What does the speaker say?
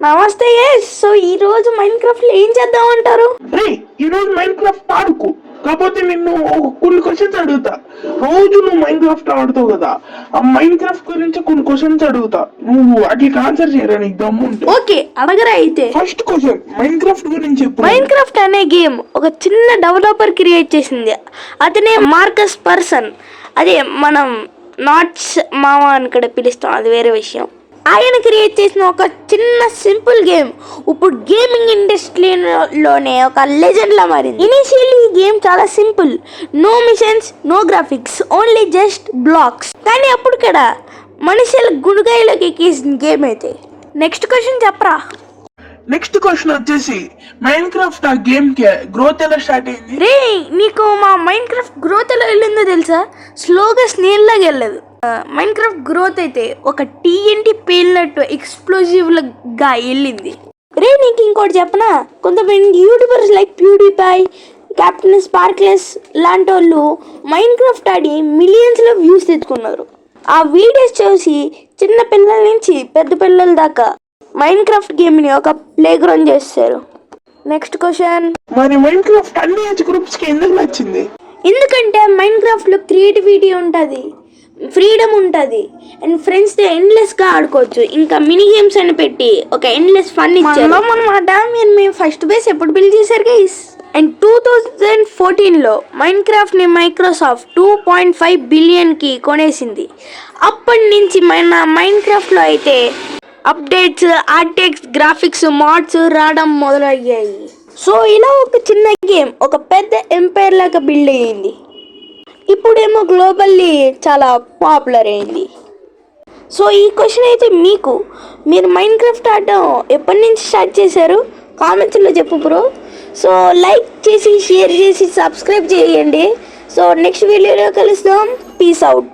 నమస్తే సో ఈ రోజు మైండ్ క్రాఫ్ట్ లో ఏం చేద్దామంటారు? ఈ రోజు మైండ్ క్రాఫ్ట్ ఆడుకో, కాకపోతే నిన్ను కొన్ని క్వశ్చన్స్ అడుగుతా. రోజు నువ్వు మైండ్ క్రాఫ్ట్ ఆడుతావు కదా, ఆ మైండ్ క్రాఫ్ట్ గురించి కొన్ని క్వశ్చన్స్ అడుగుతా, నువ్వు వాటికి ఆన్సర్ చేయరా నీకు దమ్ము ఉంటే? ఓకే, అడగరా అయితే. ఫస్ట్ క్వశ్చన్ మైండ్ క్రాఫ్ట్ గురించి చెప్పు. మైండ్ క్రాఫ్ట్ అనే గేమ్ ఒక చిన్న డెవలపర్ క్రియేట్ చేసింది. అతనే మార్కస్ పర్సన్. అదే మనం నాట్స్ మామ అని కూడా పిలుస్తాం, అది వేరే విషయం. ఆయన క్రియేట్ చేసిన ఒక చిన్న సింపుల్ గేమ్ ఇప్పుడు గేమింగ్ ఇండస్ట్రీలోనే ఒక లెజెండ్ లా మారింది. ఇనిషియల్లీ ఈ గేమ్ చాలా simple, no missions, no graphics, only just blocks. కానీ అప్పుడు కూడా మనుషుల గుండెకాయలోకి ఎక్కేసిన గేమ్ అయితే. నెక్స్ట్ క్వశ్చన్ చెప్పరా. నెక్స్ట్ క్వశ్చన్ వచ్చేసి మైండ్ క్రాఫ్ట్ ఆ గేమ్ కి గ్రోత్ ఎలా స్టార్ట్ అయింది? రే, నీకు మా మైండ్ క్రాఫ్ట్ గ్రోత్ ఎలా వెళ్ళిందో తెలుసా? స్లోగా స్నేల్ లాగా వెళ్ళదు. మైండ్ క్రాఫ్ట్ గ్రోత్ అయితే ఒక TNT పేలినట్టు ఎక్స్ప్లోజివ్ గా వెళ్ళింది. రే, నీకు ఇంకోటి చెప్పనా? కొంతమంది యూట్యూబర్స్ లైక్ ప్యూడిఫై, కెప్టెన్ స్పార్క్లెస్ లాంటి వాళ్ళు మైండ్ క్రాఫ్ట్ ఆడి మిలియన్స్ లో వ్యూస్ తెచ్చుకున్నారు. ఆ వీడియోస్ చూసి చిన్న పిల్లల నుంచి పెద్ద పిల్లల దాకా మైండ్ క్రాఫ్ట్ గేమ్ ని ఒక ప్లే గ్రౌండ్ చేస్తారు. నెక్స్ట్ క్వశ్చన్, మరి మైండ్ క్రాఫ్ట్ అన్ని ఏజ్ గ్రూప్స్ కి ఎందుకు నచ్చింది? ఎందుకంటే మైండ్ క్రాఫ్ట్ లో క్రియేటివిటీ ఉంటుంది, ఫ్రీడమ్ ఉంటుంది, అండ్ ఫ్రెండ్స్ తో ఎండ్లెస్ గా ఆడుకోవచ్చు. ఇంకా మినీ గేమ్స్ అని పెట్టి ఒక ఎండ్లెస్ ఫన్ ఇచ్చారు అన్నమాట. మీరు ఫస్ట్ బేస్ ఎప్పుడు బిల్డ్ చేశారు గైస్? అండ్ 2014లో మైండ్ క్రాఫ్ట్ ని మైక్రోసాఫ్ట్ 2.5 బిలియన్ కి కొనేసింది. అప్పటి నుంచి మన మైండ్ క్రాఫ్ట్ లో అయితే అప్డేట్స్, ఆర్టెక్స్, గ్రాఫిక్స్, మోడ్స్ రావడం మొదలయ్యాయి. సో ఇలా ఒక చిన్న గేమ్ ఒక పెద్ద ఎంపైర్ లాగా బిల్డ్ అయ్యింది. ఇప్పుడేమో గ్లోబల్లీ చాలా పాపులర్ అయింది. సో ఈ క్వశ్చన్ అయితే మీరు మైండ్ క్రాఫ్ట్ ఆడడం ఎప్పటి నుంచి స్టార్ట్ చేశారు? కామెంట్స్లో చెప్పు బ్రో. సో లైక్ చేసి, షేర్ చేసి, సబ్స్క్రైబ్ చేయండి. సో నెక్స్ట్ వీడియోలో కలుస్తాం. Peace out.